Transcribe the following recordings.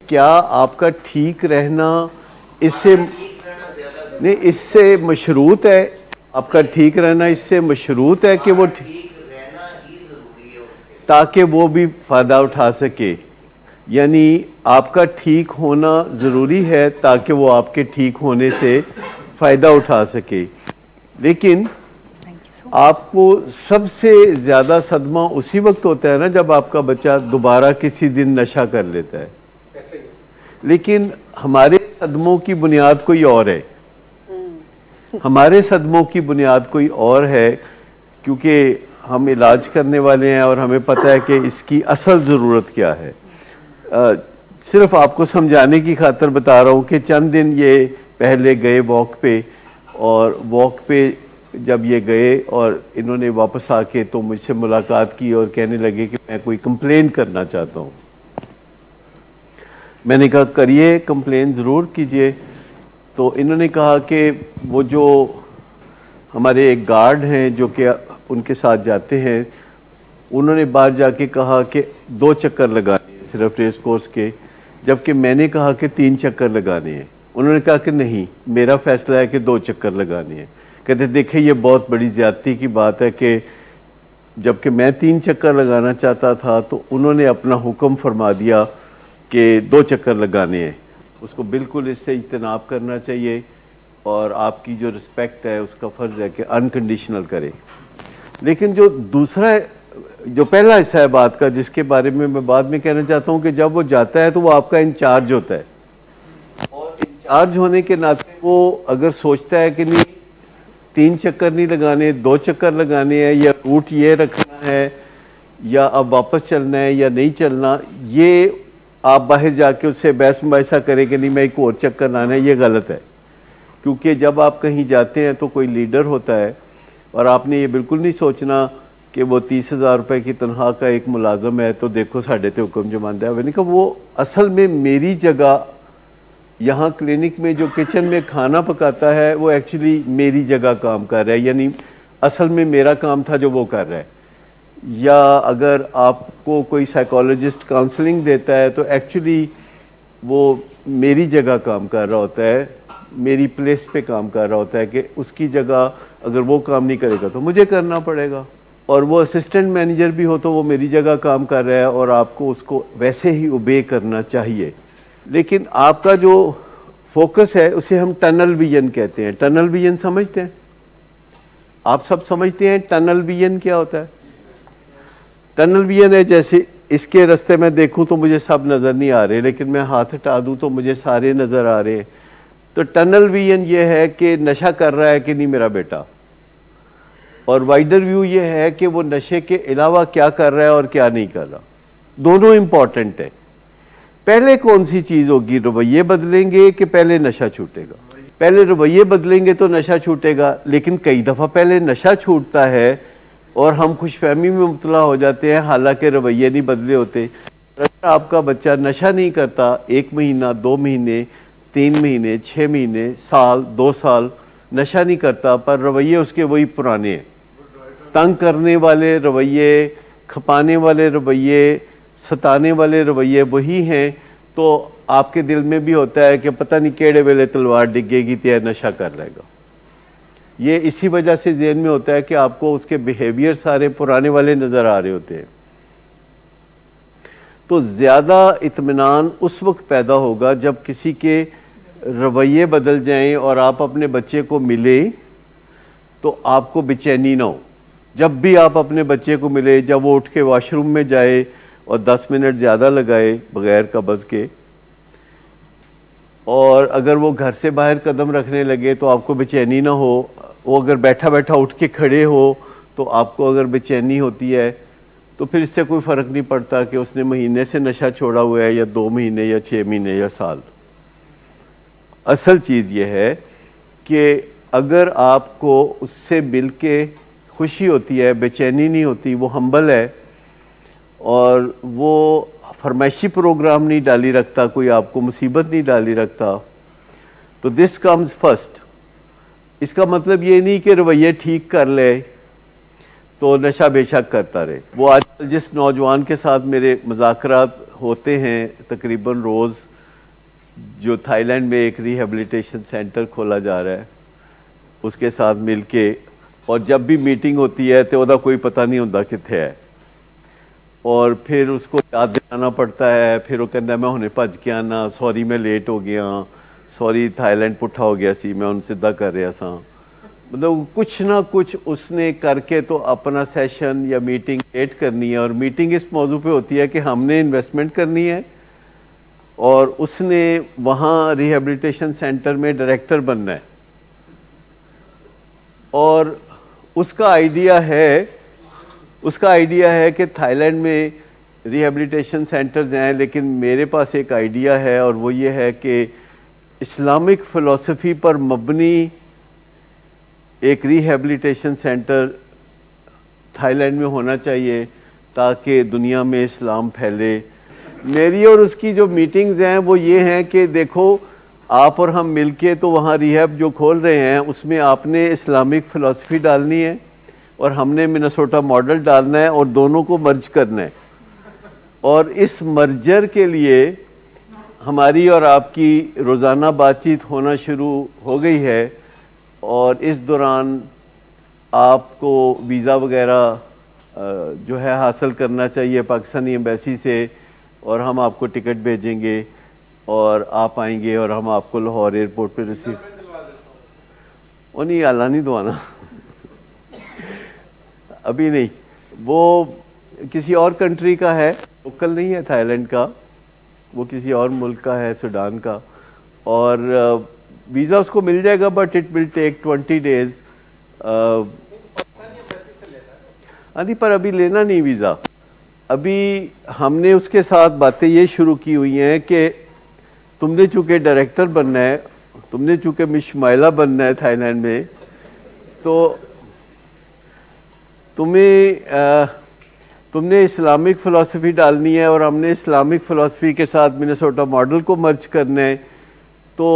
क्या आपका ठीक रहना इससे नहीं, इससे मशरूत है? आपका ठीक रहना इससे मशरूत है कि वो ताकि वो भी फ़ायदा उठा सके, यानी आपका ठीक होना ज़रूरी है ताकि वो आपके ठीक होने से फ़ायदा उठा सके। लेकिन आपको सबसे ज़्यादा सदमा उसी वक्त होता है ना जब आपका बच्चा दोबारा किसी दिन नशा कर लेता है। लेकिन हमारे सदमों की बुनियाद कोई और है, हमारे सदमों की बुनियाद कोई और है, क्योंकि हम इलाज करने वाले हैं और हमें पता है कि इसकी असल ज़रूरत क्या है। सिर्फ आपको समझाने की खातिर बता रहा हूँ कि चंद दिन ये पहले गए वॉक पे, और वॉक पे जब ये गए और इन्होंने वापस आके तो मुझसे मुलाकात की और कहने लगे कि मैं कोई कंप्लेन करना चाहता हूँ। मैंने कहा करिए, कंप्लेन ज़रूर कीजिए। तो इन्होंने कहा कि वो जो हमारे एक गार्ड हैं जो कि उनके साथ जाते हैं, उन्होंने बाहर जाके कहा कि 2 चक्कर लगाने हैं सिर्फ रेस कोर्स के, जबकि मैंने कहा कि 3 चक्कर लगाने हैं। उन्होंने कहा कि नहीं, मेरा फैसला है कि 2 चक्कर लगाने हैं। कहते देखिए ये बहुत बड़ी ज़्यादती की बात है कि जबकि मैं 3 चक्कर लगाना चाहता था तो उन्होंने अपना हुक्म फरमा दिया कि 2 चक्कर लगाने हैं। उसको बिल्कुल इससे इज्तनाब करना चाहिए और आपकी जो रिस्पेक्ट है उसका फ़र्ज़ है कि अनकंडीशनल करे। लेकिन जो दूसरा, जो पहला हिस्सा है बात का जिसके बारे में मैं बाद में कहना चाहता हूँ कि जब वो जाता है तो वो आपका इंचार्ज होता है, और इंचार्ज होने के नाते वो अगर सोचता है कि नहीं 3 चक्कर नहीं लगाने, 2 चक्कर लगाने हैं, या रूट ये रखना है, या अब वापस चलना है या नहीं चलना, ये आप बाहर जाके उससे बहस मुबाहिसा करें कि नहीं मैं एक और चक्कर लाना है, ये गलत है। क्योंकि जब आप कहीं जाते हैं तो कोई लीडर होता है, और आपने ये बिल्कुल नहीं सोचना कि वो 30,000 रुपये की तनख्वाह का एक मुलाजम है तो देखो साढ़े ते हुक्म जमानदा है। मैंने कहा वो असल में मेरी जगह, यहाँ क्लिनिक में जो किचन में खाना पकाता है वो एक्चुअली मेरी जगह काम कर रहा है, यानी असल में मेरा काम था जो वो कर रहा है। या अगर आपको कोई साइकोलॉजिस्ट काउंसलिंग देता है तो एक्चुअली वो मेरी जगह काम कर रहा होता है, मेरी प्लेस पे काम कर रहा होता है कि उसकी जगह अगर वो काम नहीं करेगा तो मुझे करना पड़ेगा। और वो असिस्टेंट मैनेजर भी हो तो वो मेरी जगह काम कर रहा है और आपको उसको वैसे ही ओबे करना चाहिए। लेकिन आपका जो फोकस है उसे हम टनल विजन कहते हैं। टनल विजन समझते हैं? आप सब समझते हैं टनल विजन क्या होता है? टनल विजन है जैसे इसके रास्ते में देखूं तो मुझे सब नज़र नहीं आ रहे, लेकिन मैं हाथ हटा दूं तो मुझे सारे नज़र आ रहे हैं। तो टनल विजन ये है कि नशा कर रहा है कि नहीं मेरा बेटा, और वाइडर व्यू ये है कि वो नशे के अलावा क्या कर रहा है और क्या नहीं कर रहा। दोनों इम्पॉर्टेंट है। पहले कौन सी चीज़ होगी? रवैये बदलेंगे कि पहले नशा छूटेगा? पहले रवैये बदलेंगे तो नशा छूटेगा, लेकिन कई दफ़ा पहले नशा छूटता है और हम खुशफहमी में मुब्तला हो जाते हैं, हालांकि रवैये नहीं बदले होते। अगर आपका बच्चा नशा नहीं करता 1 महीना, 2 महीने, 3 महीने, 6 महीने, साल, 2 साल नशा नहीं करता, पर रवैये उसके वही पुराने हैं, तंग करने वाले रवैये, खपाने वाले रवैये, सताने वाले रवैये वही हैं, तो आपके दिल में भी होता है कि पता नहीं केड़े वेले तलवार डिगेगी तो नशा कर लेगा। ये इसी वजह से ज़हन में होता है कि आपको उसके बिहेवियर सारे पुराने वाले नज़र आ रहे होते हैं। तो ज़्यादा इत्मीनान उस वक्त पैदा होगा जब किसी के रवैये बदल जाएं और आप अपने बच्चे को मिले तो आपको बेचैनी ना हो। जब भी आप अपने बच्चे को मिले, जब वो उठ के वॉशरूम में जाए और 10 मिनट ज़्यादा लगाए बग़ैर कब्ज़ के, और अगर वो घर से बाहर कदम रखने लगे तो आपको बेचैनी ना हो। वो अगर बैठा बैठा उठ के खड़े हो तो आपको अगर बेचैनी होती है, तो फिर इससे कोई फ़र्क नहीं पड़ता कि उसने महीने से नशा छोड़ा हुआ है या 2 महीने या 6 महीने या साल। असल चीज़ ये है कि अगर आपको उससे मिल के खुशी होती है, बेचैनी नहीं होती, वो हम्बल है और वो फरमाइशी प्रोग्राम नहीं डाली रखता, कोई आपको मुसीबत नहीं डाली रखता, तो दिस कम्स फर्स्ट। इसका मतलब ये नहीं कि रवैये ठीक कर ले तो नशा बेशक करता रहे। वो आजकल जिस नौजवान के साथ मेरे मुज़ाकरात होते हैं तकरीबन रोज़, जो थाईलैंड में एक रिहेबिलिटेशन सेंटर खोला जा रहा है उसके साथ मिलके, और जब भी मीटिंग होती है तो उसका कोई पता नहीं होता कित्थे है, और फिर उसको याद दिलाना पड़ता है। फिर वो कहता है मैं हुणे भज के आना, सॉरी मैं लेट हो गया, सॉरी थाईलैंड पुट्ठा हो गया सी, मैं उन सीधा कर रहा सा। मतलब कुछ ना कुछ उसने करके तो अपना सेशन या मीटिंग लेट करनी है, और मीटिंग इस मौजू पे होती है कि हमने इन्वेस्टमेंट करनी है और उसने वहाँ रिहेबिलिटेशन सेंटर में डायरेक्टर बनना है, और उसका आइडिया है कि थाईलैंड में रिहेबिलिटेशन सेंटर्स हैं, लेकिन मेरे पास एक आइडिया है और वो ये है कि इस्लामिक फ़िलासफ़ी पर मबनी एक रिहेबिलिटेशन सेंटर थाईलैंड में होना चाहिए ताकि दुनिया में इस्लाम फैले। मेरी और उसकी जो मीटिंग्स हैं वो ये हैं कि देखो आप और हम मिलके तो वहाँ रिहैब जो खोल रहे हैं उसमें आपने इस्लामिक फ़िलासफ़ी डालनी है और हमने मिनेसोटा मॉडल डालना है और दोनों को मर्ज करना है। और इस मर्जर के लिए हमारी और आपकी रोज़ाना बातचीत होना शुरू हो गई है, और इस दौरान आपको वीज़ा वगैरह जो है हासिल करना चाहिए पाकिस्तानी एम्बेसी से, और हम आपको टिकट भेजेंगे और आप आएंगे और हम आपको लाहौर एयरपोर्ट पे रिसीव। वो नहीं, आला नहीं दवाना अभी नहीं, वो किसी और कंट्री का है, लोकल नहीं है थाईलैंड का, वो किसी और मुल्क का है, सूडान का, और वीज़ा उसको मिल जाएगा but it will take 20 days. नहीं, पर अभी लेना नहीं वीज़ा। अभी हमने उसके साथ बातें ये शुरू की हुई हैं कि तुमने चूँकि डायरेक्टर बनना है, तुमने चूँकि मिशमाइला बनना है थाईलैंड में, तो तुमने इस्लामिक फ़िलासफ़ी डालनी है और हमने इस्लामिक फ़िलासफ़ी के साथ मिनेसोटा मॉडल को मर्ज करना है। तो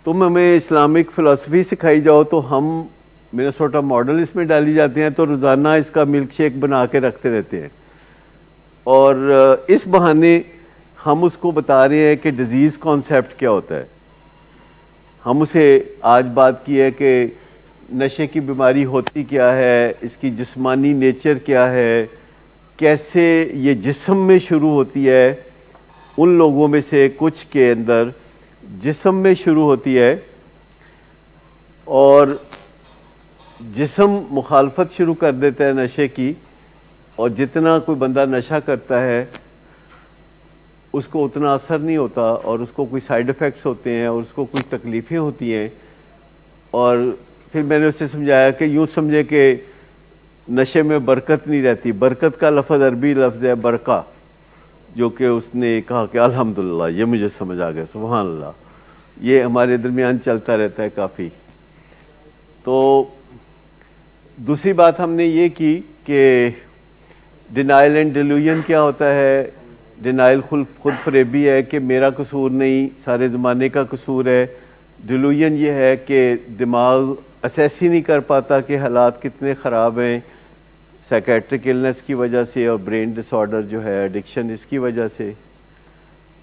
तुम हमें इस्लामिक फ़िलासफ़ी सिखाई जाओ तो हम मिनेसोटा मॉडल इसमें डाली जाते हैं, तो रोज़ाना इसका मिल्क शेक बना के रखते रहते हैं। और इस बहाने हम उसको बता रहे हैं कि डिज़ीज़ कॉन्सेप्ट क्या होता है। हम उसे आज बात की है कि नशे की बीमारी होती क्या है, इसकी जिस्मानी नेचर क्या है, कैसे ये जिस्म में शुरू होती है। उन लोगों में से कुछ के अंदर जिस्म में शुरू होती है और जिस्म मुखालफत शुरू कर देता है नशे की, और जितना कोई बंदा नशा करता है उसको उतना असर नहीं होता और उसको कोई साइड इफ़ेक्ट्स होते हैं और उसको कोई तकलीफ़ें होती हैं। और फिर मैंने उससे समझाया कि यूँ समझे कि नशे में बरकत नहीं रहती। बरकत का लफ्ज़ अरबी लफ्ज़ है बरका, जो कि उसने कहा कि अल्हम्दुलिल्लाह, ये मुझे समझ आ गया, सुभान अल्लाह। ये हमारे दरमियान चलता रहता है काफ़ी। तो दूसरी बात हमने ये की कि डिनाइल एंड डिल्यूजन क्या होता है। डिनाइल खुद फरेबी है कि मेरा कसूर नहीं, सारे ज़माने का कसूर है। डिल्यूजन ये है कि दिमाग असेस ही नहीं कर पाता कि हालात कितने ख़राब हैं साइकेट्रिक इलनेस की वजह से और ब्रेन डिसऑर्डर जो है एडिक्शन, इसकी वजह से।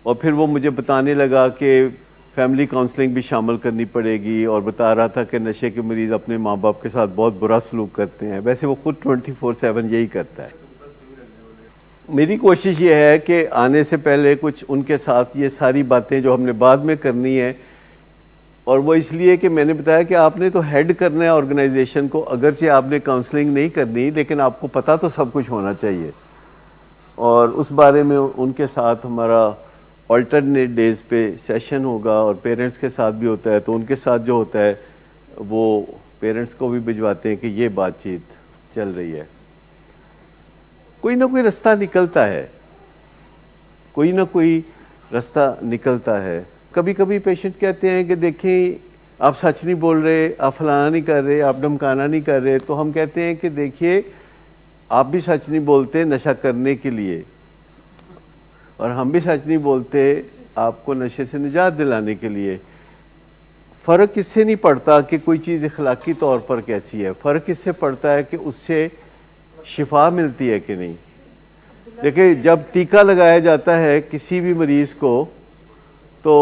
और फिर वो मुझे बताने लगा कि फैमिली काउंसलिंग भी शामिल करनी पड़ेगी, और बता रहा था कि नशे के मरीज़ अपने माँ बाप के साथ बहुत बुरा सलूक करते हैं। वैसे वो खुद 24/7 यही करता है। मेरी कोशिश ये है कि आने से पहले कुछ उनके साथ ये सारी बातें जो हमने बाद में करनी है, और वो इसलिए कि मैंने बताया कि आपने तो हेड करना है ऑर्गेनाइजेशन को, अगरचे आपने काउंसलिंग नहीं करनी, लेकिन आपको पता तो सब कुछ होना चाहिए। और उस बारे में उनके साथ हमारा अल्टरनेट डेज़ पे सेशन होगा, और पेरेंट्स के साथ भी होता है। तो उनके साथ जो होता है वो पेरेंट्स को भी भिजवाते हैं कि ये बातचीत चल रही है। कोई ना कोई रास्ता निकलता है, कोई ना कोई रास्ता निकलता है। कभी कभी पेशेंट्स कहते हैं कि देखें आप सच नहीं बोल रहे, आप फलाना नहीं कर रहे, आप धमकाना नहीं कर रहे। तो हम कहते हैं कि देखिए आप भी सच नहीं बोलते नशा करने के लिए, और हम भी सच नहीं बोलते आपको नशे से निजात दिलाने के लिए। फ़र्क इससे नहीं पड़ता कि कोई चीज़ अखलाकी तौर पर कैसी है, फ़र्क इससे पड़ता है कि उससे शिफा मिलती है कि नहीं। देखिए जब टीका लगाया जाता है किसी भी मरीज़ को तो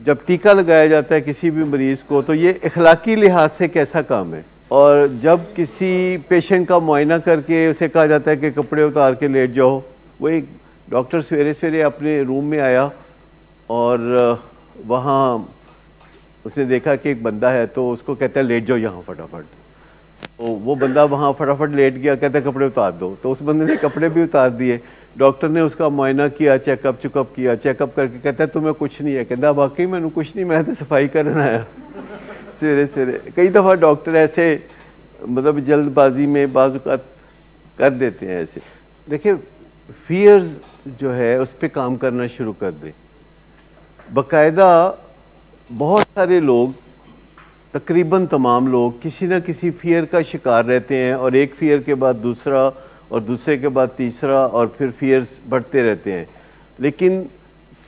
जब टीका लगाया जाता है किसी भी मरीज़ को तो ये इखलाकी लिहाज से कैसा काम है। और जब किसी पेशेंट का मुआयना करके उसे कहा जाता है कि कपड़े उतार के लेट जाओ, वो एक डॉक्टर सवेरे सवेरे अपने रूम में आया और वहाँ उसने देखा कि एक बंदा है, तो उसको कहता है लेट जाओ यहाँ फटाफट। तो वो बंदा वहाँ फटाफट लेट गया, कहता है कपड़े उतार दो। तो उस बंदे ने कपड़े भी उतार दिए। डॉक्टर ने उसका मुआयना किया, चेकअप किया, चेकअप करके कहता है तुम्हें कुछ नहीं है। कहता वाकई मैंने कुछ नहीं, मैं तो सफाई करना आया सवेरे सवेरे। कई दफ़ा डॉक्टर ऐसे मतलब जल्दबाजी में बाज़-औक़ात कर देते हैं ऐसे। देखिए फियर्स जो है उस पर काम करना शुरू कर दें। बाकायदा बहुत सारे लोग, तकरीबन तमाम लोग किसी न किसी फियर का शिकार रहते हैं, और एक फियर के बाद दूसरा और दूसरे के बाद तीसरा, और फिर फियर्स बढ़ते रहते हैं। लेकिन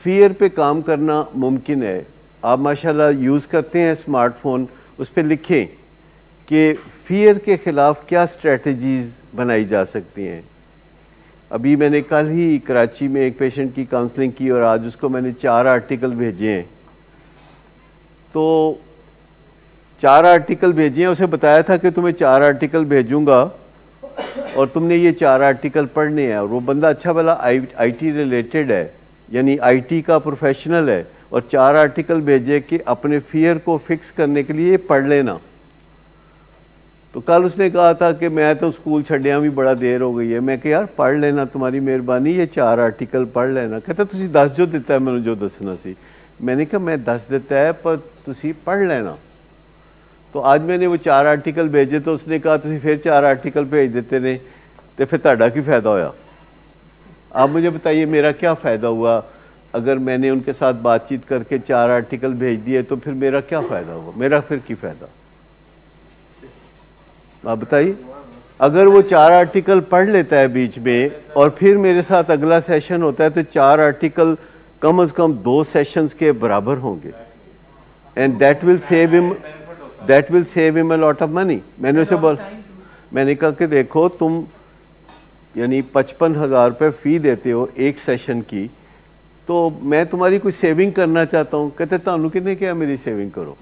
फियर पे काम करना मुमकिन है। आप माशाल्लाह यूज़ करते हैं स्मार्टफोन, उस पर लिखें कि फियर के ख़िलाफ़ क्या स्ट्रेटजीज़ बनाई जा सकती हैं। अभी मैंने कल ही कराची में एक पेशेंट की काउंसलिंग की और आज उसको मैंने 4 आर्टिकल भेजे हैं। तो 4 आर्टिकल भेजे हैं, उसे बताया था कि तुम्हें 4 आर्टिकल भेजूंगा और तुमने ये 4 आर्टिकल पढ़ने हैं। और वो बंदा अच्छा भला आईटी रिलेटेड है, यानी आईटी का प्रोफेशनल है, और 4 आर्टिकल भेजे कि अपने फियर को फिक्स करने के लिए पढ़ लेना। तो कल उसने कहा था कि मैं तो स्कूल छड्डिया भी बड़ा देर हो गई है। मैं कहा यार पढ़ लेना, तुम्हारी मेहरबानी, ये 4 आर्टिकल पढ़ लेना। कहता तुसी दस जो दिता है मैंने जो दसना सी। मैंने कहा मैं दस दिता है पर तुसी पढ़ लेना। तो आज मैंने वो 4 आर्टिकल भेजे, तो उसने कहा तुसी फिर 4 आर्टिकल भेज देते ने, तो फिर तुहाडा की फ़ायदा होया? आप मुझे बताइए मेरा क्या फ़ायदा हुआ? अगर मैंने उनके साथ बातचीत करके 4 आर्टिकल भेज दिए तो फिर मेरा क्या फ़ायदा हुआ? मेरा फिर की फ़ायदा? आप बताइए। अगर वो 4 आर्टिकल पढ़ लेता है बीच में और फिर मेरे साथ अगला सेशन होता है, तो 4 आर्टिकल कम से कम 2 सेशंस के बराबर होंगे। And that will save him a lot of money. मैंने कहा कि देखो तुम यानी 55,000 रुपये फ़ी देते हो एक सेशन की, तो मैं तुम्हारी कुछ सेविंग करना चाहता हूँ। कहते तुहानू किसने कहा मेरी सेविंग करो?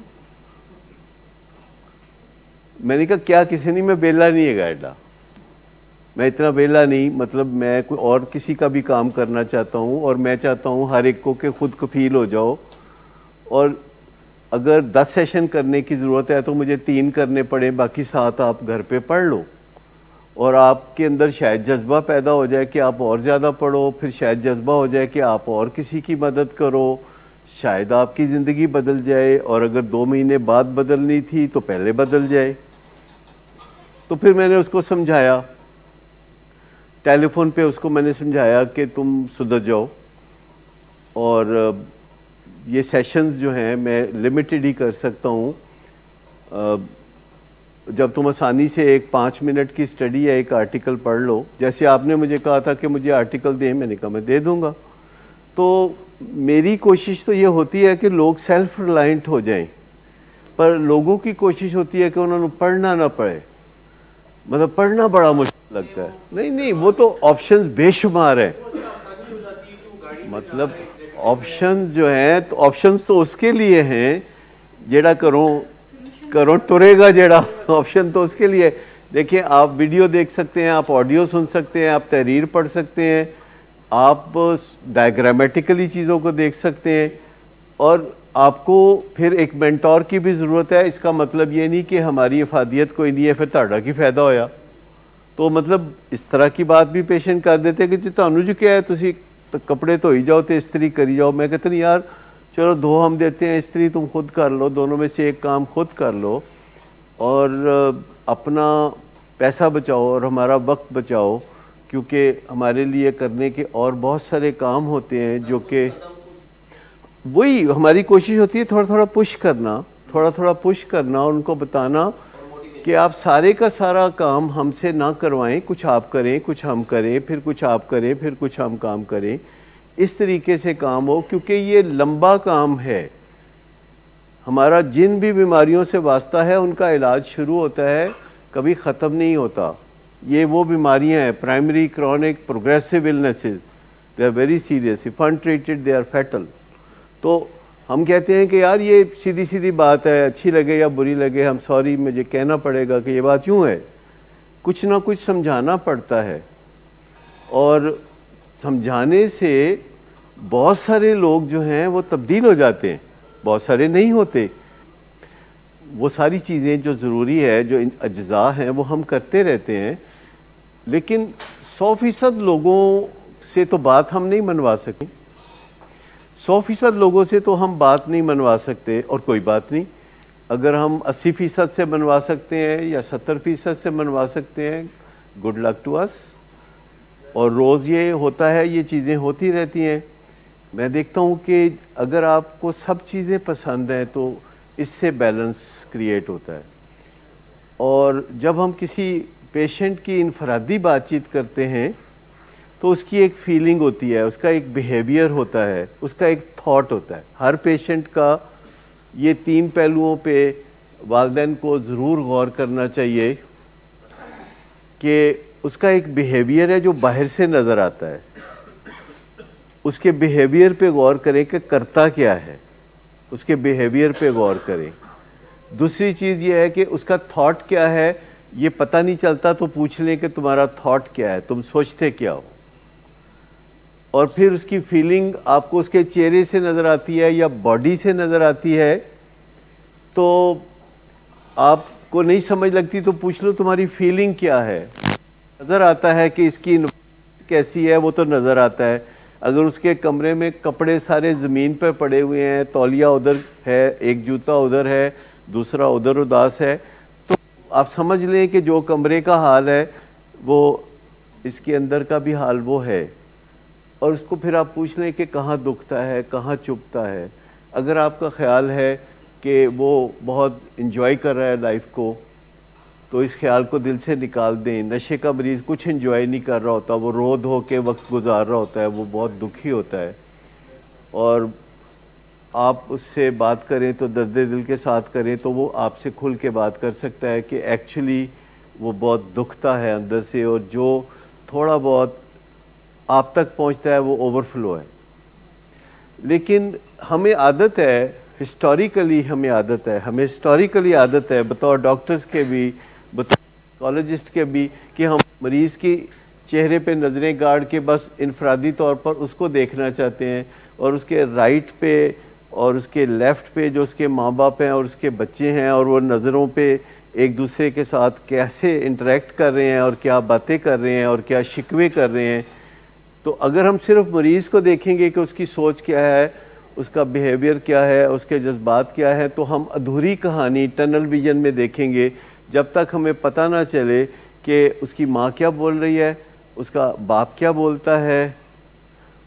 मैंने कहा क्या किसी नहीं, मैं बेला नहीं है एडा, मैं इतना बेला नहीं, मतलब मैं कोई और किसी का भी काम करना चाहता हूँ, और मैं चाहता हूँ हर एक को के खुद कफील हो जाओ। और अगर 10 सेशन करने की ज़रूरत है तो मुझे 3 करने पड़े, बाकी 7 आप घर पे पढ़ लो, और आपके अंदर शायद जज्बा पैदा हो जाए कि आप और ज़्यादा पढ़ो, फिर शायद जज्बा हो जाए कि आप और किसी की मदद करो, शायद आपकी ज़िंदगी बदल जाए, और अगर 2 महीने बाद बदलनी थी तो पहले बदल जाए। तो फिर मैंने उसको समझाया, टेलीफोन पे उसको मैंने समझाया कि तुम सुधर जाओ, और ये सेशंस जो हैं मैं लिमिटेड ही कर सकता हूँ। जब तुम आसानी से एक 5 मिनट की स्टडी है, एक आर्टिकल पढ़ लो, जैसे आपने मुझे कहा था कि मुझे आर्टिकल दें, मैंने कहा मैं दे दूँगा। तो मेरी कोशिश तो ये होती है कि लोग सेल्फ रिलायंट हो जाएं, पर लोगों की कोशिश होती है कि उन्होंने पढ़ना ना पड़े। मतलब पढ़ना बड़ा मुश्किल लगता है। नहीं, वो तो ऑप्शंस बेशुमार हैं। मतलब ऑप्शंस जो हैं, तो ऑप्शंस तो उसके लिए हैं जेड़ा करो टुरेगा, जेड़ा ऑप्शन तो उसके लिए। देखिए आप वीडियो देख सकते हैं, आप ऑडियो सुन सकते हैं, आप तहरीर पढ़ सकते हैं, आप डायग्रामेटिकली चीज़ों को देख सकते हैं, और आपको फिर एक मेंटोर की भी ज़रूरत है। इसका मतलब ये नहीं कि हमारी अफादियत कोई नहीं है फिर ताड़ा की फ़ायदा होया। तो मतलब इस तरह की बात भी पेशेंट कर देते कि तुहानू जो क्या है, तुसी कपड़े धोई जाओ तो इस्त्री करी जाओ। मैं कहता नहीं यार चलो धो हम देते हैं, इस्त्री तुम खुद कर लो, दोनों में से एक काम खुद कर लो, और अपना पैसा बचाओ और हमारा वक्त बचाओ, क्योंकि हमारे लिए करने के और बहुत सारे काम होते हैं जो कि वही हमारी कोशिश होती है थोड़ा थोड़ा पुश करना, और उनको बताना कि आप सारे का सारा काम हमसे ना करवाएं, कुछ आप करें, कुछ हम करें, फिर कुछ आप करें, फिर कुछ हम काम करें। इस तरीके से काम हो, क्योंकि ये लंबा काम है। हमारा जिन भी बीमारियों से वास्ता है उनका इलाज शुरू होता है, कभी ख़त्म नहीं होता। ये वो बीमारियां हैं primary, chronic, progressive illnesses, they are very serious, if untreated they are fatal. तो हम कहते हैं कि यार ये सीधी सीधी बात है, अच्छी लगे या बुरी लगे, हम सॉरी मुझे कहना पड़ेगा कि ये बात यूँ है। कुछ ना कुछ समझाना पड़ता है, और समझाने से बहुत सारे लोग जो हैं वो तब्दील हो जाते हैं, बहुत सारे नहीं होते। वो सारी चीज़ें जो ज़रूरी है, जो अज्जा हैं, वो हम करते रहते हैं, लेकिन 100% लोगों से तो बात हम नहीं मनवा सकते। 100% लोगों से तो हम बात नहीं मनवा सकते, और कोई बात नहीं, अगर हम 80% से मनवा सकते हैं या 70% से मनवा सकते हैं, गुड लक टू अस। और रोज़ ये होता है, ये चीज़ें होती रहती हैं। मैं देखता हूँ कि अगर आपको सब चीज़ें पसंद हैं तो इससे बैलेंस क्रिएट होता है। और जब हम किसी पेशेंट की इनफरादी बातचीत करते हैं तो उसकी एक फीलिंग होती है, उसका एक बिहेवियर होता है, उसका एक थॉट होता है। हर पेशेंट का ये 3 पहलुओं पे वालिदैन को ज़रूर गौर करना चाहिए कि उसका एक बिहेवियर है जो बाहर से नज़र आता है, उसके बिहेवियर पे गौर करें कि करता क्या है, उसके बिहेवियर पे गौर करें। दूसरी चीज़ ये है कि उसका थॉट क्या है, ये पता नहीं चलता तो पूछ लें कि तुम्हारा थॉट क्या है, तुम सोचते क्या हो। और फिर उसकी फीलिंग आपको उसके चेहरे से नज़र आती है या बॉडी से नज़र आती है, तो आपको नहीं समझ लगती तो पूछ लो तुम्हारी फीलिंग क्या है। नज़र आता है कि इसकी कैसी है, वो तो नज़र आता है। अगर उसके कमरे में कपड़े सारे ज़मीन पर पड़े हुए हैं, तौलिया उधर है, एक जूता उधर है, दूसरा उधर उदास है, तो आप समझ लें कि जो कमरे का हाल है वो इसके अंदर का भी हाल वो है। और उसको फिर आप पूछ लें कि कहाँ दुखता है, कहाँ चुभता है। अगर आपका ख्याल है कि वो बहुत इन्जॉय कर रहा है लाइफ को, तो इस ख्याल को दिल से निकाल दें। नशे का मरीज़ कुछ इन्जॉय नहीं कर रहा होता, वो रो धो के वक्त गुजार रहा होता है, वो बहुत दुखी होता है। और आप उससे बात करें तो दर्द दिल के साथ करें तो वो आपसे खुल के बात कर सकता है कि एक्चुअली वो बहुत दुखता है अंदर से, और जो थोड़ा बहुत आप तक पहुंचता है वो ओवरफ्लो है। लेकिन हमें आदत है, हिस्टोरिकली हमें आदत है, हमें हिस्टोरिकली आदत है बतौर डॉक्टर्स के भी, बतौर साइकोलॉजिस्ट के भी, कि हम मरीज़ की चेहरे पे नज़रें गाड़ के बस इनफरादी तौर पर उसको देखना चाहते हैं, और उसके राइट पे और उसके लेफ़्ट पे जो उसके माँ बाप हैं और उसके बच्चे हैं, और वो नज़रों पे एक दूसरे के साथ कैसे इंटरेक्ट कर रहे हैं और क्या बातें कर रहे हैं और क्या शिकवे कर रहे हैं। तो अगर हम सिर्फ मरीज़ को देखेंगे कि उसकी सोच क्या है, उसका बिहेवियर क्या है, उसके जज्बात क्या है, तो हम अधूरी कहानी टनल विजन में देखेंगे, जब तक हमें पता ना चले कि उसकी माँ क्या बोल रही है, उसका बाप क्या बोलता है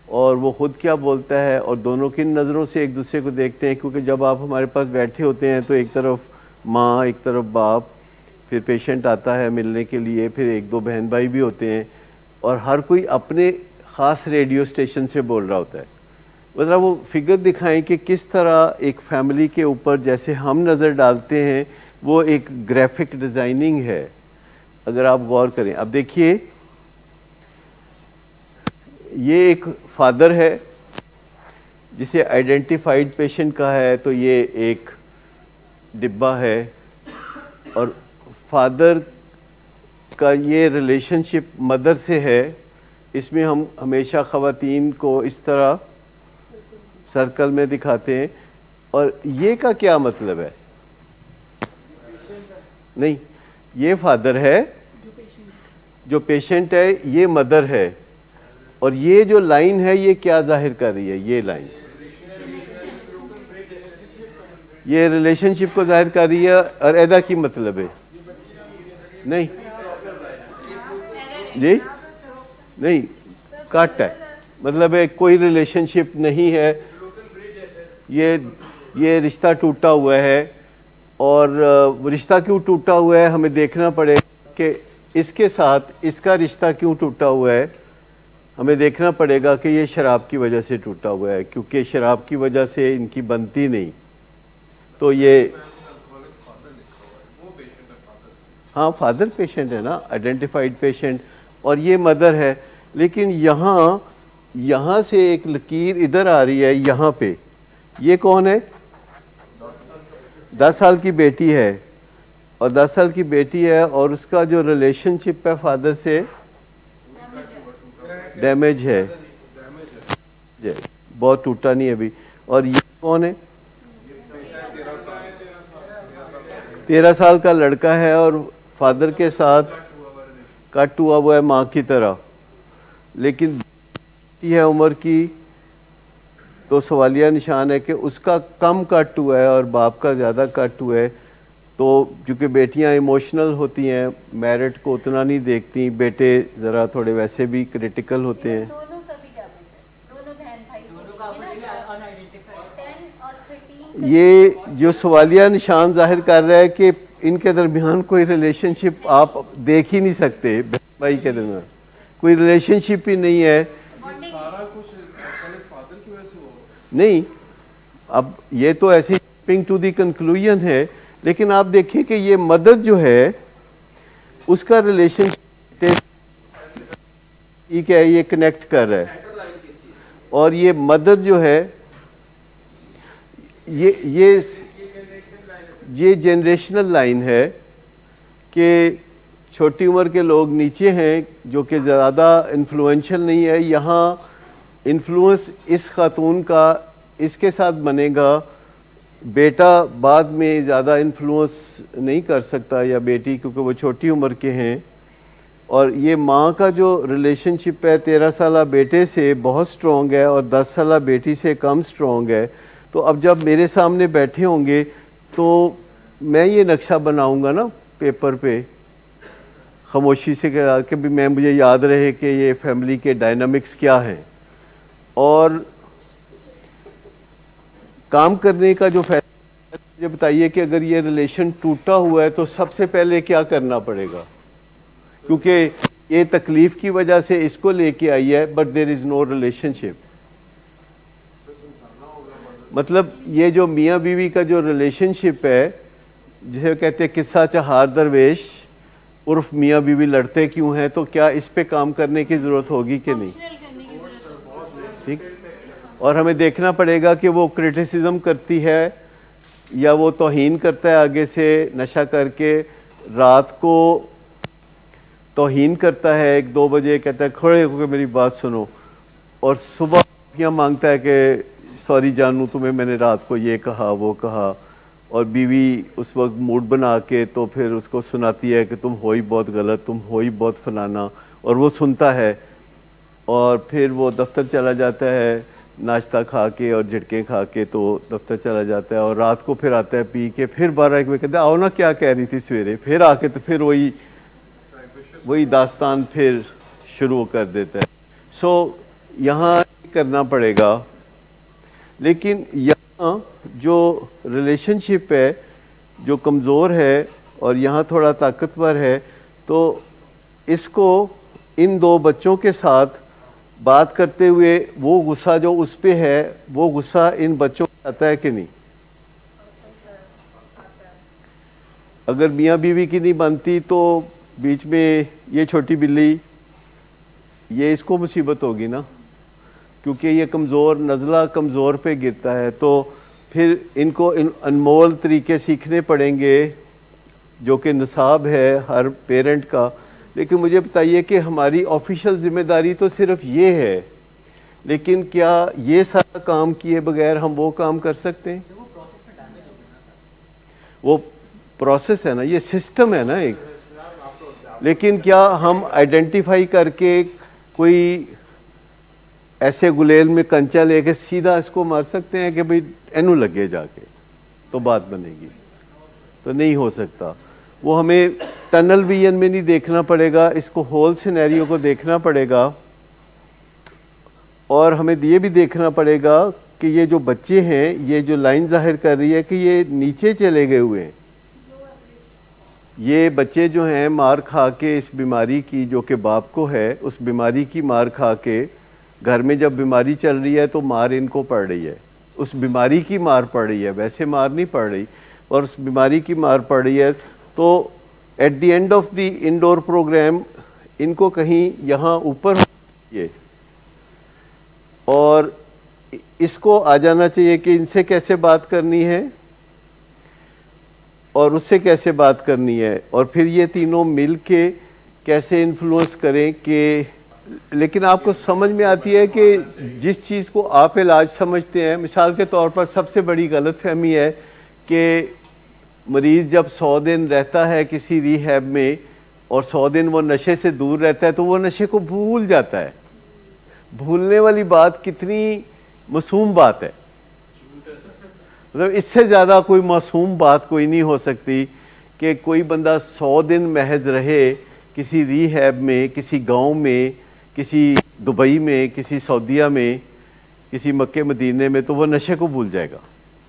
और वो ख़ुद क्या बोलता है, और दोनों किन नज़रों से एक दूसरे को देखते हैं। क्योंकि जब आप हमारे पास बैठे होते हैं तो एक तरफ माँ, एक तरफ बाप, फिर पेशेंट आता है मिलने के लिए, फिर 1-2 बहन भाई भी होते हैं, और हर कोई अपने ख़ास रेडियो स्टेशन से बोल रहा होता है। मतलब वो फिगर दिखाएं कि किस तरह एक फैमिली के ऊपर जैसे हम नज़र डालते हैं, वो एक ग्राफिक डिज़ाइनिंग है, अगर आप गौर करें। अब देखिए, ये एक फादर है जिसे आइडेंटिफाइड पेशेंट का है, तो ये एक डिब्बा है, और फादर का ये रिलेशनशिप मदर से है। इसमें हम हमेशा ख़वातीन को इस तरह सर्कल में दिखाते हैं, और ये का क्या मतलब है? नहीं, ये फादर है, जो पेशेंट है, ये मदर है, और ये जो लाइन है ये क्या जाहिर कर रही है? ये लाइन ये रिलेशनशिप को जाहिर कर रही है, और ऐदा की मतलब है? नहीं जी, नहीं, कट है, मतलब है कोई रिलेशनशिप नहीं है, ये रिश्ता टूटा हुआ है। और रिश्ता क्यों टूटा हुआ है हमें देखना पड़ेगा कि इसके साथ इसका रिश्ता क्यों टूटा हुआ है। हमें देखना पड़ेगा कि ये शराब की वजह से टूटा हुआ है, क्योंकि शराब की वजह से इनकी बनती नहीं। तो ये हाँ, फादर पेशेंट है ना, आइडेंटिफाइड पेशेंट, और ये मदर है। लेकिन यहाँ से एक लकीर इधर आ रही है यहाँ पे, ये कौन है? 10 साल की बेटी है, और 10 साल की बेटी है, और उसका जो रिलेशनशिप है फादर से डैमेज है, बहुत टूटा नहीं है अभी। और ये कौन है? 13 साल का लड़का है, और फादर के साथ कट हुआ हुआ है माँ की तरह, लेकिन है उम्र की, तो सवालिया निशान है कि उसका कम कट हुआ है और बाप का ज़्यादा कट हुआ है। तो चूँकि बेटियां इमोशनल होती हैं, मैरिट को उतना नहीं देखती, बेटे ज़रा थोड़े वैसे भी क्रिटिकल होते हैं। दोनों का भी डैमेज है, दोनों बहन भाई ये जो सवालिया निशान जाहिर कर रहा है कि इनके दरमियान कोई रिलेशनशिप आप देख ही नहीं सकते, बहन भाई के दरमियान कोई रिलेशनशिप ही नहीं है। सारा कुछ फादर की वजह से हो नहीं, अब ये तो ऐसे जंपिंग टू दी कंक्लूजन है, लेकिन आप देखिए कि ये मदर जो है उसका रिलेशनशिप ठीक है, ये कनेक्ट कर रहा है, और ये मदर जो है ये जनरेशनल लाइन है कि छोटी उम्र के लोग नीचे हैं जो कि ज़्यादा इन्फ्लुएंशियल नहीं है। यहाँ इन्फ्लुएंस इस खातून का इसके साथ बनेगा, बेटा बाद में ज़्यादा इन्फ्लुएंस नहीं कर सकता, या बेटी, क्योंकि वो छोटी उम्र के हैं। और ये माँ का जो रिलेशनशिप है 13 साला बेटे से बहुत स्ट्रॉन्ग है और 10 साला बेटी से कम स्ट्रॉन्ग है। तो अब जब मेरे सामने बैठे होंगे तो मैं ये नक्शा बनाऊंगा ना पेपर पे, खामोशी से कहा कि भी मैं मुझे याद रहे कि ये फैमिली के डायनामिक्स क्या हैं, और काम करने का जो फैसला, मुझे बताइए कि अगर ये रिलेशन टूटा हुआ है तो सबसे पहले क्या करना पड़ेगा, क्योंकि ये तकलीफ़ की वजह से इसको लेके आई है, but there is no relationship. मतलब ये जो मियाँ बीवी का जो रिलेशनशिप है, जिसे कहते हैं किस्सा चहार दरवेश उर्फ मियाँ बीवी लड़ते क्यों हैं, तो क्या इस पे काम करने की ज़रूरत होगी कि नहीं? ठीक, और हमें देखना पड़ेगा कि वो क्रिटिसिज्म करती है या वो तौहीन करता है, आगे से नशा करके रात को तौहीन करता है 1-2 बजे, कहता है खड़े होकर मेरी बात सुनो, और सुबह माफ़ियाँ मांगता है कि सॉरी जानू तुम्हें मैंने रात को ये कहा वो कहा, और बीवी उस वक्त मूड बना के तो फिर उसको सुनाती है कि तुम हो ही बहुत गलत, तुम हो ही बहुत फलाना, और वो सुनता है, और फिर वो दफ्तर चला जाता है नाश्ता खा के और झटके खा के, तो दफ्तर चला जाता है, और रात को फिर आता है पी के, फिर 12-1 बजे कहता है आओ ना क्या कह रही थी सवेरे, फिर आके तो फिर वही दास्तान फिर शुरू कर देता है। सो यहाँ करना पड़ेगा, लेकिन यहाँ जो रिलेशनशिप है जो कमज़ोर है और यहाँ थोड़ा ताकतवर है, तो इसको इन 2 बच्चों के साथ बात करते हुए वो गुस्सा जो उस पे है वो गुस्सा इन बच्चों को आता है कि नहीं? अगर मियाँ बीवी की नहीं बनती तो बीच में ये छोटी बिल्ली, ये इसको मुसीबत होगी ना, क्योंकि ये कमज़ोर नज़ला कमज़ोर पे गिरता है, तो फिर इनको अनमोल तरीके सीखने पड़ेंगे जो कि निसाब है हर पेरेंट का। लेकिन मुझे बताइए कि हमारी ऑफिशियल ज़िम्मेदारी तो सिर्फ ये है, लेकिन क्या ये सारा काम किए बगैर हम वो काम कर सकते हैं? वो प्रोसेस है ना, ये सिस्टम है ना एक, लेकिन क्या हम आइडेंटिफाई करके कोई ऐसे गुलेल में कंचा लेके सीधा इसको मार सकते हैं कि भाई एनू लगे जाके तो बात बनेगी? तो नहीं हो सकता। वो हमें टनल विजन में नहीं देखना पड़ेगा, इसको होल सिनेरियो को देखना पड़ेगा, और हमें ये भी देखना पड़ेगा कि ये जो बच्चे हैं, ये जो लाइन जाहिर कर रही है कि ये नीचे चले गए हुए हैं। ये बच्चे जो हैं मार खा के इस बीमारी की जो कि बाप को है, उस बीमारी की मार खा के, घर में जब बीमारी चल रही है तो मार इनको पड़ रही है, उस बीमारी की मार पड़ रही है, वैसे मार नहीं पड़ रही, और उस बीमारी की मार पड़ रही है। तो at the end of the indoor program इनको कहीं यहाँ ऊपर ये, और इसको आ जाना चाहिए कि इनसे कैसे बात करनी है और उससे कैसे बात करनी है, और फिर ये तीनों मिल के कैसे इन्फ्लुएंस करें कि, लेकिन आपको समझ में आती है कि जिस चीज़ को आप इलाज समझते हैं, मिसाल के तौर पर सबसे बड़ी गलतफहमी है कि मरीज़ जब 100 दिन रहता है किसी रिहैब में और 100 दिन वो नशे से दूर रहता है तो वो नशे को भूल जाता है। भूलने वाली बात कितनी मासूम बात है, मतलब इससे ज़्यादा कोई मासूम बात कोई नहीं हो सकती कि कोई बंदा 100 दिन महज रहे किसी रिहैब में, किसी गांव में, किसी दुबई में, किसी सऊदीया में, किसी मक्के मदीने में, तो वो नशे को भूल जाएगा।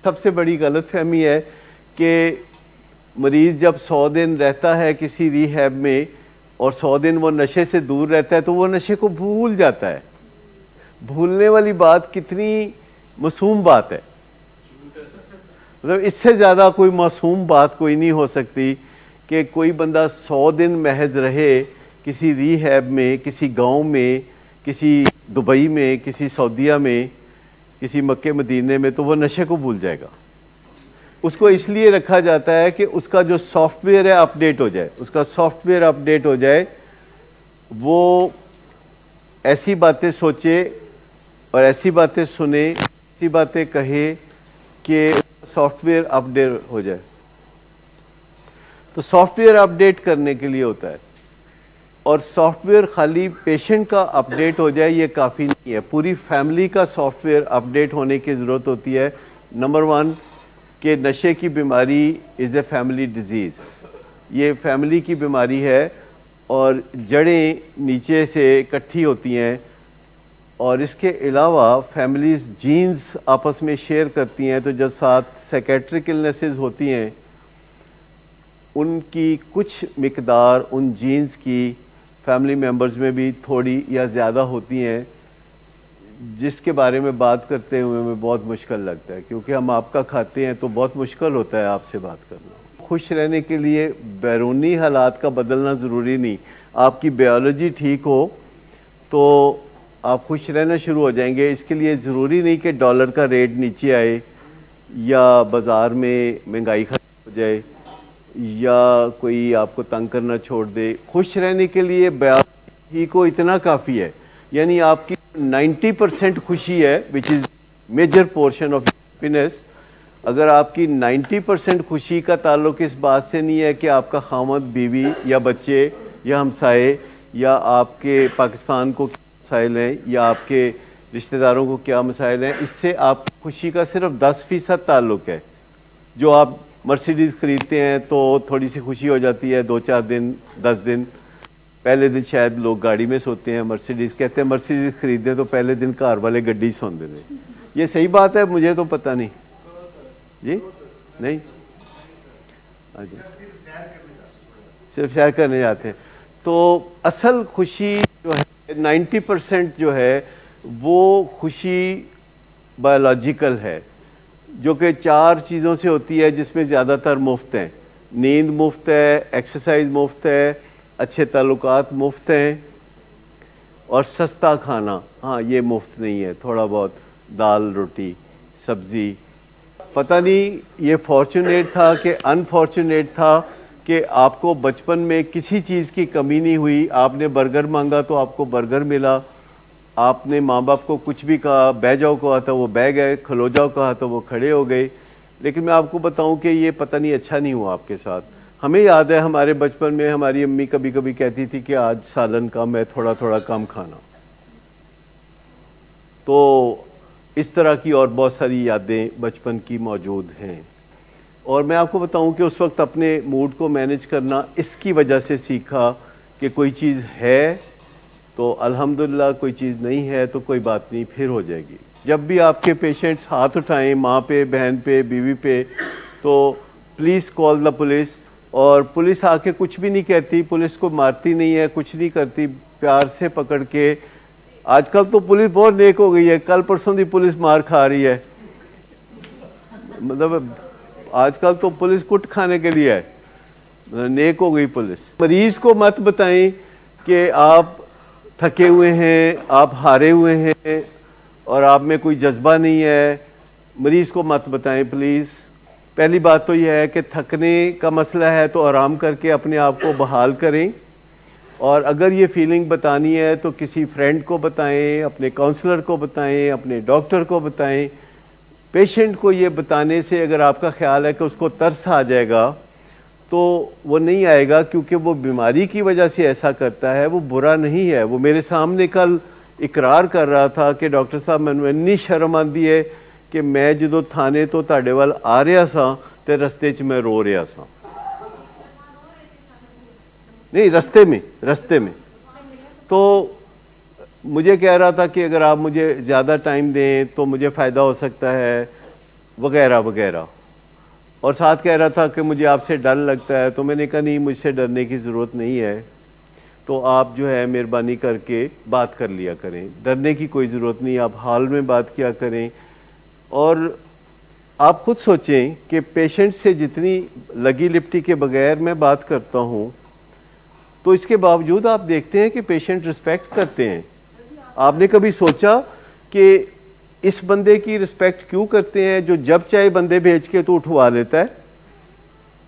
सबसे बड़ी गलतफहमी है कि मरीज़ जब 100 दिन रहता है किसी रिहैब में और 100 दिन वो नशे से दूर रहता है तो वो नशे को भूल जाता है। भूलने वाली बात कितनी मासूम बात है, मतलब इससे ज़्यादा कोई मासूम बात कोई नहीं हो सकती कि कोई बंदा 100 दिन महज रहे किसी रिहैब में, किसी गांव में, किसी दुबई में, किसी सऊदीया में, किसी मक्के मदीने में, तो वो नशे को भूल जाएगा। उसको इसलिए रखा जाता है कि उसका जो सॉफ्टवेयर है अपडेट हो जाए, उसका सॉफ्टवेयर अपडेट हो जाए, वो ऐसी बातें सोचे और ऐसी बातें सुने, ऐसी बातें कहे कि सॉफ्टवेयर अपडेट हो जाए। तो सॉफ्टवेयर अपडेट करने के लिए होता है, और सॉफ्टवेयर खाली पेशेंट का अपडेट हो जाए ये काफ़ी नहीं है, पूरी फैमिली का सॉफ्टवेयर अपडेट होने की ज़रूरत होती है। नंबर 1 कि नशे की बीमारी इज़ ए फैमिली डिजीज़, ये फैमिली की बीमारी है और जड़ें नीचे से इकट्ठी होती हैं, और इसके अलावा फैमिलीज़ जीन्स आपस में शेयर करती हैं, तो जब साथ साइकेट्रिक इलनेसेस होती हैं उनकी कुछ मिकदार उन जीन्स की फैमिली मेम्बर्स में भी थोड़ी या ज़्यादा होती हैं, जिसके बारे में बात करते हुए हमें बहुत मुश्किल लगता है, क्योंकि हम आपका खाते हैं तो बहुत मुश्किल होता है आपसे बात करना। खुश रहने के लिए बैरूनी हालात का बदलना ज़रूरी नहीं, आपकी बायोलॉजी ठीक हो तो आप खुश रहना शुरू हो जाएंगे। इसके लिए ज़रूरी नहीं कि डॉलर का रेट नीचे आए या बाज़ार में महंगाई खत्म हो जाए या कोई आपको तंग करना छोड़ दे। खुश रहने के लिए बायोलॉजी ठीक हो इतना काफ़ी है, यानी आपकी 90% खुशी है, which is major portion of happiness. अगर आपकी 90% खुशी का ताल्लुक इस बात से नहीं है कि आपका खामद, बीवी या बच्चे या हमसाए या आपके पाकिस्तान को क्या मसाइल हैं या आपके रिश्तेदारों को क्या मसाइल हैं, इससे आपकी खुशी का सिर्फ 10% ताल्लुक है। जो आप मर्सिडीज़ ख़रीदते हैं तो थोड़ी सी खुशी हो जाती है 2-4 दिन, 10 दिन, पहले दिन शायद लोग गाड़ी में सोते हैं। मर्सिडीज़ कहते हैं मर्सिडीज़ खरीदें तो पहले दिन कार वाले गड्डी सोते थे। ये सही बात है, मुझे तो पता नहीं जी, नहीं अच्छा, सिर्फ सैर करने जाते हैं। तो असल खुशी जो है 90% जो है वो खुशी बायोलॉजिकल है, जो कि 4 चीज़ों से होती है, जिसमें ज़्यादातर मुफ्त हैं। नींद मुफ्त है, एक्सरसाइज मुफ्त है, अच्छे ताल्लुकात मुफ्त हैं, और सस्ता खाना, हाँ ये मुफ्त नहीं है, थोड़ा बहुत दाल रोटी सब्ज़ी। पता नहीं ये फॉर्चुनेट था कि अनफॉर्चुनेट था कि आपको बचपन में किसी चीज़ की कमी नहीं हुई। आपने बर्गर मांगा तो आपको बर्गर मिला, आपने माँ बाप को कुछ भी कहा, बह जाओ कहा तो वो बह गए, खलो जाओ कहा तो वो खड़े हो गए। लेकिन मैं आपको बताऊं कि ये पता नहीं अच्छा नहीं हुआ आपके साथ। हमें याद है हमारे बचपन में हमारी अम्मी कभी कभी कहती थी कि आज सालन कम है, थोड़ा थोड़ा कम खाना। तो इस तरह की और बहुत सारी यादें बचपन की मौजूद हैं। और मैं आपको बताऊं कि उस वक्त अपने मूड को मैनेज करना इसकी वजह से सीखा कि कोई चीज़ है तो अल्हम्दुलिल्लाह, कोई चीज़ नहीं है तो कोई बात नहीं, फिर हो जाएगी। जब भी आपके पेशेंट्स हाथ उठाएं माँ पे, बहन पे, बीवी पे, तो प्लीज़ कॉल द पुलिस। और पुलिस आके कुछ भी नहीं कहती, पुलिस को मारती नहीं है, कुछ नहीं करती, प्यार से पकड़ के। आजकल तो पुलिस बहुत नेक हो गई है, कल परसों की पुलिस मार खा रही है, मतलब आजकल तो पुलिस कुट खाने के लिए है, नेक हो गई पुलिस। मरीज़ को मत बताएं कि आप थके हुए हैं, आप हारे हुए हैं और आप में कोई जज्बा नहीं है, मरीज़ को मत बताएं प्लीज़। पहली बात तो यह है कि थकने का मसला है तो आराम करके अपने आप को बहाल करें, और अगर ये फीलिंग बतानी है तो किसी फ्रेंड को बताएं, अपने काउंसलर को बताएं, अपने डॉक्टर को बताएं। पेशेंट को ये बताने से अगर आपका ख्याल है कि उसको तरस आ जाएगा तो वो नहीं आएगा, क्योंकि वो बीमारी की वजह से ऐसा करता है, वो बुरा नहीं है। वो मेरे सामने कल इकरार कर रहा था कि डॉक्टर साहब मैंने इन्नी शर्म आती है कि मैं जो थाने तो तुहाडे वाल आ रहा सा ते रस्ते च मैं रो रहा सा। नहीं, रस्ते में तो मुझे कह रहा था कि अगर आप मुझे ज़्यादा टाइम दें तो मुझे फ़ायदा हो सकता है वगैरह वगैरह, और साथ कह रहा था कि मुझे आपसे डर लगता है। तो मैंने कहा नहीं, मुझसे डरने की ज़रूरत नहीं है, तो आप जो है मेहरबानी करके बात कर लिया करें, डरने की कोई ज़रूरत नहीं, आप हाल में बात किया करें। और आप ख़ुद सोचें कि पेशेंट से जितनी लगी लिपटी के बगैर मैं बात करता हूँ, तो इसके बावजूद आप देखते हैं कि पेशेंट रिस्पेक्ट करते हैं। आपने कभी सोचा कि इस बंदे की रिस्पेक्ट क्यों करते हैं जो जब चाहे बंदे भेज के तो उठवा लेता है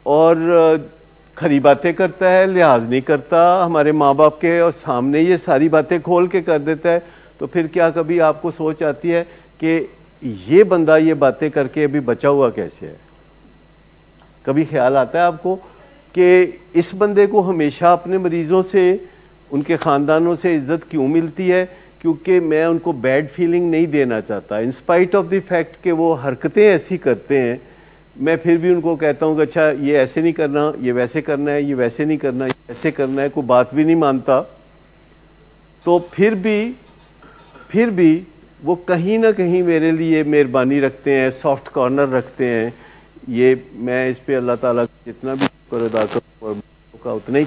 और खरी बातें करता है, लिहाज नहीं करता हमारे माँ बाप के, और सामने ये सारी बातें खोल के कर देता है। तो फिर क्या कभी आपको सोच आती है कि ये बंदा ये बातें करके अभी बचा हुआ कैसे है? कभी ख्याल आता है आपको कि इस बंदे को हमेशा अपने मरीज़ों से, उनके ख़ानदानों से इज़्ज़त क्यों मिलती है? क्योंकि मैं उनको बैड फीलिंग नहीं देना चाहता। In spite of the fact कि वो हरकतें ऐसी करते हैं, मैं फिर भी उनको कहता हूँ कि अच्छा ये ऐसे नहीं करना, ये वैसे करना है, ये वैसे नहीं करना, ये ऐसे करना है। कोई बात भी नहीं मानता, तो फिर भी वो कहीं ना कहीं मेरे लिए मेहरबानी रखते हैं, सॉफ्ट कॉर्नर रखते हैं। ये मैं इस पे अल्लाह ताला जितना भी शुक्र अदा करूँ का उतना ही,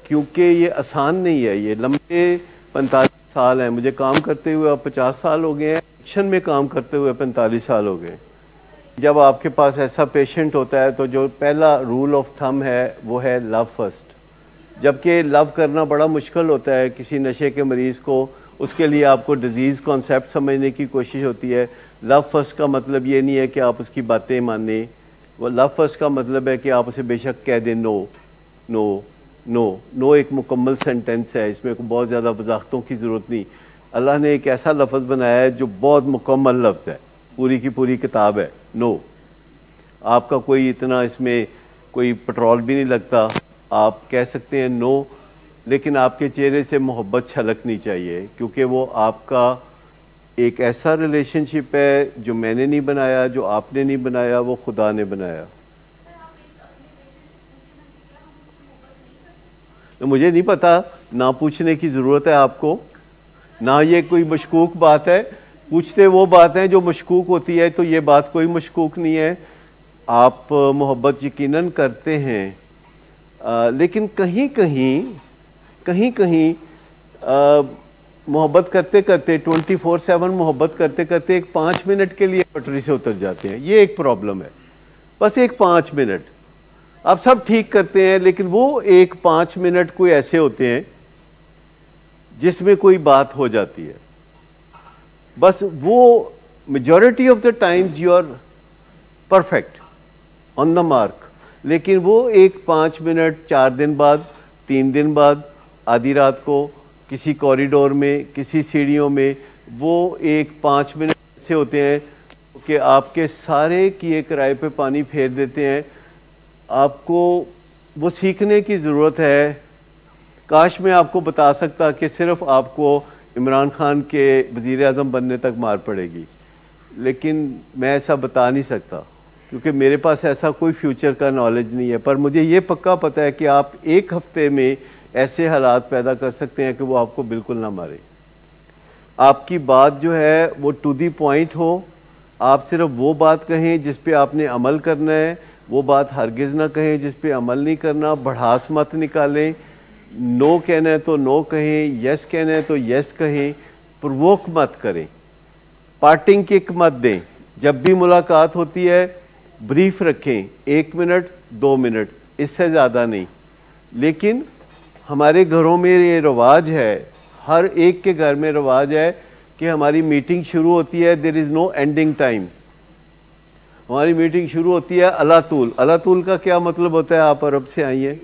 क्योंकि ये आसान नहीं है। ये लंबे 45 साल हैं मुझे काम करते हुए, अब 50 साल हो गए हैं, एक्शन में काम करते हुए 45 साल हो गए। जब आपके पास ऐसा पेशेंट होता है तो जो पहला रूल ऑफ थंब है वो है लव फर्स्ट। जबकि लव करना बड़ा मुश्किल होता है किसी नशे के मरीज़ को, उसके लिए आपको डिज़ीज़ कॉन्सेप्ट समझने की कोशिश होती है। लव फर्स्ट का मतलब ये नहीं है कि आप उसकी बातें माने, वो लव फर्स्ट का मतलब है कि आप उसे बेशक कह दें नो नो नो। नो एक मुकम्मल सेंटेंस है, इसमें बहुत ज़्यादा वजाहतों की ज़रूरत नहीं। अल्लाह ने एक ऐसा लफ्ज़ बनाया है जो बहुत मुकम्मल लफ्ज़ है, पूरी की पूरी किताब है नो। आपका कोई इतना इसमें कोई पेट्रोल भी नहीं लगता, आप कह सकते हैं नो, लेकिन आपके चेहरे से मोहब्बत छलकनी चाहिए, क्योंकि वो आपका एक ऐसा रिलेशनशिप है जो मैंने नहीं बनाया, जो आपने नहीं बनाया, वो खुदा ने बनाया। तो मुझे नहीं पता, ना पूछने की ज़रूरत है आपको, ना ये कोई मशकूक बात है। पूछते वो बात है जो मशकूक होती है, तो ये बात कोई मशकूक नहीं है। आप मोहब्बत यकीनन करते हैं, लेकिन कहीं कहीं मोहब्बत करते करते 24/7 मोहब्बत करते करते एक 5 मिनट के लिए पटरी से उतर जाते हैं। ये एक प्रॉब्लम है, बस एक 5 मिनट। आप सब ठीक करते हैं, लेकिन वो एक 5 मिनट कोई ऐसे होते हैं जिसमें कोई बात हो जाती है। बस वो majority of the times you are perfect on the mark, लेकिन वो एक 5 मिनट 4 दिन बाद, 3 दिन बाद, आधी रात को, किसी कॉरिडोर में, किसी सीढ़ियों में, वो एक 5 मिनट ऐसे होते हैं कि आपके सारे किए किराए पे पानी फेर देते हैं। आपको वो सीखने की ज़रूरत है। काश मैं आपको बता सकता कि सिर्फ आपको इमरान खान के वज़ीर-ए-आज़म बनने तक मार पड़ेगी, लेकिन मैं ऐसा बता नहीं सकता, क्योंकि मेरे पास ऐसा कोई फ्यूचर का नॉलेज नहीं है। पर मुझे ये पक्का पता है कि आप एक हफ्ते में ऐसे हालात पैदा कर सकते हैं कि वो आपको बिल्कुल ना मारे। आपकी बात जो है वो टू दी पॉइंट हो, आप सिर्फ वो बात कहें जिस पे आपने अमल करना है, वो बात हरगिज़ ना कहें जिस पे अमल नहीं करना। बढ़ास मत निकालें, नो कहना है तो नो कहें, यस कहना है तो यस कहें, प्रोवोक मत करें, पार्टिंग किक मत दें। जब भी मुलाकात होती है ब्रीफ रखें, 1 मिनट 2 मिनट, इससे ज़्यादा नहीं। लेकिन हमारे घरों में ये रिवाज है, हर एक के घर में रिवाज है कि हमारी मीटिंग शुरू होती है, there is no ending time. हमारी मीटिंग शुरू होती है अला तूल। अला तूल का क्या मतलब होता है? आप अरब से आई हैं।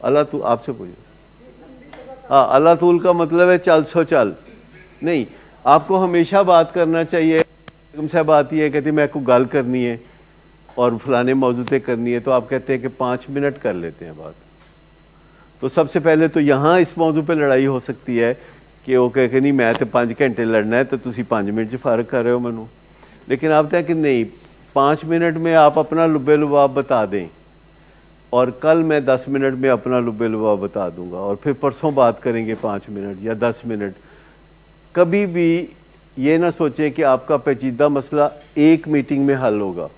अला तूल आपसे पूछो। हाँ, अला तूल का मतलब है चल सो चल। नहीं, आपको हमेशा बात करना चाहिए। तुमसे बात ये कहती मैं को गल करनी है और फलाने मौजूदे करनी है, तो आप कहते हैं कि 5 मिनट कर लेते हैं बात। तो सबसे पहले तो यहाँ इस मौजू पे लड़ाई हो सकती है कि वो कहे कि नहीं मैं तो 5 घंटे लड़ना है, तो तुसी 5 मिनट च फर्क कर रहे हो मैनू। लेकिन आप कहें कि नहीं, 5 मिनट में आप अपना लुबे लुबाब बता दें और कल मैं 10 मिनट में अपना लुबे लुबाब बता दूंगा और फिर परसों बात करेंगे 5 मिनट या 10 मिनट। कभी भी ये ना सोचें कि आपका पेचीदा मसला एक मीटिंग में हल होगा।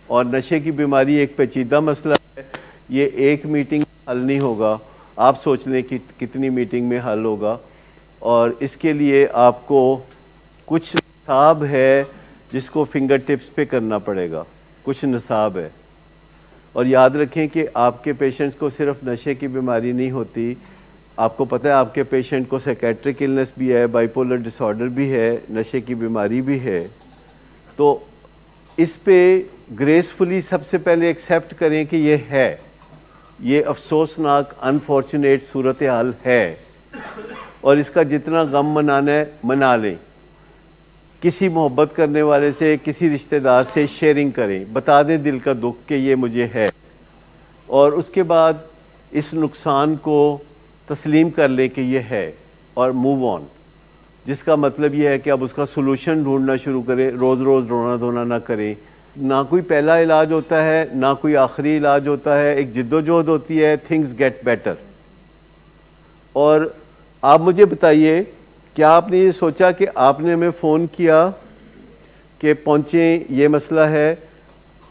और नशे की बीमारी एक पेचीदा मसला है, ये एक मीटिंग में हल नहीं होगा। आप सोच लें कि कितनी मीटिंग में हल होगा। और इसके लिए आपको कुछ निसाब है जिसको फिंगर टिप्स पे करना पड़ेगा, कुछ निसाब है। और याद रखें कि आपके पेशेंट्स को सिर्फ नशे की बीमारी नहीं होती, आपको पता है आपके पेशेंट को साइकेट्रिक इलनेस भी है, बाइपोलर डिसऑर्डर भी है, नशे की बीमारी भी है। तो इस पे ग्रेसफुली सबसे पहले एक्सेप्ट करें कि ये है, ये अफसोसनाक अनफॉर्चुनेट सूरत हाल है और इसका जितना गम मनाना है मना लें। किसी मोहब्बत करने वाले से, किसी रिश्तेदार से शेयरिंग करें, बता दें दिल का दुख कि ये मुझे है, और उसके बाद इस नुकसान को तस्लीम कर लें कि ये है और मूव ऑन। जिसका मतलब ये है कि अब उसका सोल्यूशन ढूंढना शुरू करें, रोज़ रोज़ रोना धोना ना करें। ना कोई पहला इलाज होता है, ना कोई आखिरी इलाज होता है, एक जिद्दोजहद होती है, थिंग्स गेट बेटर। और आप मुझे बताइए, क्या आपने ये सोचा कि आपने हमें फ़ोन किया कि पहुँचें, ये मसला है,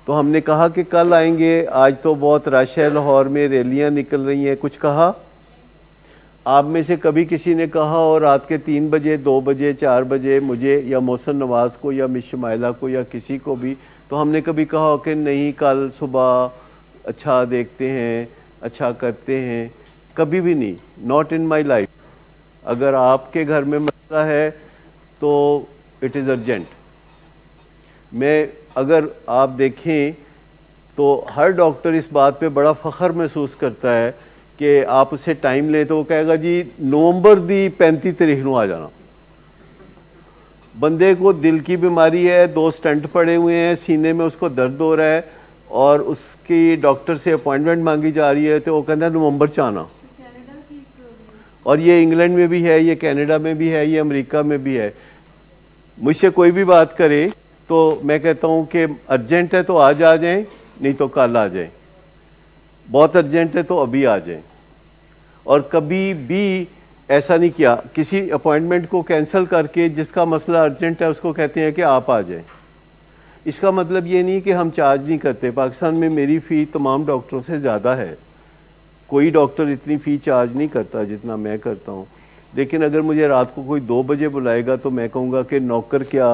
तो हमने कहा कि कल आएंगे, आज तो बहुत रश है, लाहौर में रैलियाँ निकल रही हैं, कुछ कहा? आप में से कभी किसी ने कहा और रात के 3 बजे, 2 बजे, 4 बजे मुझे या मोहसिन नवाज़ को या मिस शुमाइला को या किसी को भी, तो हमने कभी कहा कि नहीं कल सुबह अच्छा देखते हैं, अच्छा करते हैं? कभी भी नहीं, नॉट इन माई लाइफ। अगर आपके घर में मसला है तो इट इज़ अर्जेंट। अगर आप देखें तो हर डॉक्टर इस बात पे बड़ा फ़ख्र महसूस करता है कि आप उससे टाइम लें तो वो कहेगा जी नवंबर दी 35 तारीख को आ जाना। बंदे को दिल की बीमारी है, 2 स्टंट पड़े हुए हैं, सीने में उसको दर्द हो रहा है और उसकी डॉक्टर से अपॉइंटमेंट मांगी जा रही है, तो वो कहता है नवंबर च आना। और ये इंग्लैंड में भी है, ये कनाडा में भी है, ये अमेरिका में भी है। मुझसे कोई भी बात करे तो मैं कहता हूँ कि अर्जेंट है तो आज आ जाएं, नहीं तो कल आ जाएं, बहुत अर्जेंट है तो अभी आ जाएं। और कभी भी ऐसा नहीं किया, किसी अपॉइंटमेंट को कैंसिल करके जिसका मसला अर्जेंट है उसको कहते हैं कि आप आ जाएं। इसका मतलब ये नहीं कि हम चार्ज नहीं करते। पाकिस्तान में मेरी फ़ी तमाम डॉक्टरों से ज़्यादा है, कोई डॉक्टर इतनी फ़ी चार्ज नहीं करता जितना मैं करता हूँ। लेकिन अगर मुझे रात को कोई 2 बजे बुलाएगा तो मैं कहूँगा कि नौकर क्या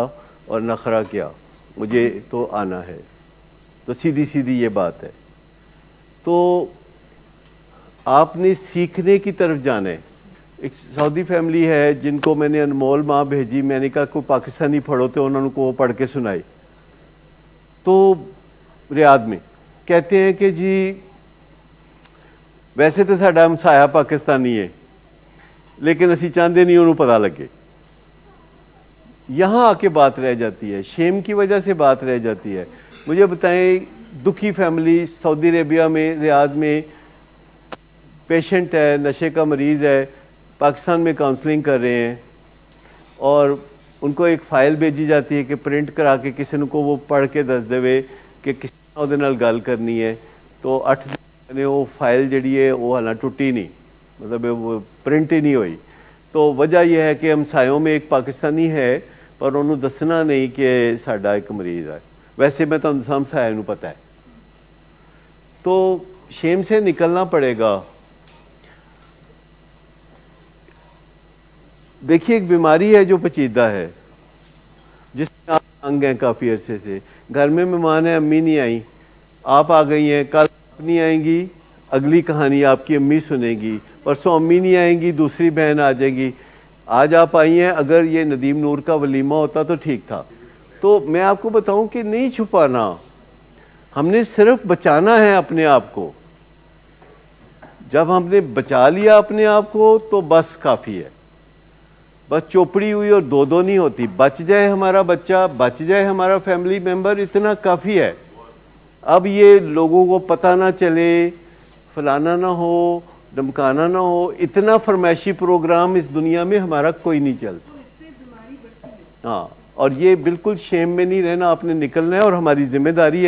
और नखरा क्या, मुझे तो आना है। तो सीधी सीधी ये बात है। तो आपने सीखने की तरफ जाना है। एक सऊदी फैमिली है जिनको मैंने अनमोल माँ भेजी, मैंने कहा कोई पाकिस्तानी पढ़ो तो उन्होंने को वो पढ़ के सुनाई। तो रियाद में कहते हैं कि जी वैसे तो साडा हमसाया पाकिस्तानी है लेकिन असी चाहते नहीं उन्होंने पता लगे। यहाँ आके बात रह जाती है, शेम की वजह से बात रह जाती है। मुझे बताएं, दुखी फैमिली सऊदी अरेबिया में रियाद में, पेशेंट है, नशे का मरीज़ है, पाकिस्तान में काउंसलिंग कर रहे हैं और उनको एक फ़ाइल भेजी जाती है कि प्रिंट करा के किसी को वो पढ़ के दस देवे कि किसी उहदे नाल गल करनी है। तो 8 दिन ने वो फाइल जी है वो हालां टुटी नहीं, मतलब वो प्रिंट ही नहीं हुई। तो वजह यह है कि हमसायों में एक पाकिस्तानी है पर उन्होंने दसना नहीं कि साडा एक मरीज़ है। वैसे मैं तो हमसाया नूं पता है। तो शेम से निकलना पड़ेगा। देखिए, एक बीमारी है जो पेचीदा है जिसमें आप तंग हैं काफ़ी अरसे से। घर में मेहमान है, अम्मी नहीं आई, आप आ गई हैं, कल आप नहीं आएंगी, अगली कहानी आपकी अम्मी सुनेगी, परसों अम्मी नहीं आएंगी, दूसरी बहन आ जाएगी। आज आप आई हैं, अगर ये नदीम नूर का वलीमा होता तो ठीक था। तो मैं आपको बताऊं कि नहीं छुपाना, हमने सिर्फ बचाना है अपने आप को। जब हमने बचा लिया अपने आप को तो बस काफ़ी है। बस चोपड़ी हुई और दो दो नहीं होती, बच जाए हमारा बच्चा, बच जाए हमारा फैमिली मेम्बर, इतना काफ़ी है। अब ये लोगों को पता ना चले, फलाना ना हो, धमकाना ना हो, इतना फरमाइशी प्रोग्राम इस दुनिया में हमारा कोई नहीं चलता। हाँ, और ये बिल्कुल शेम में नहीं रहना, आपने निकलना है और हमारी जिम्मेदारी है।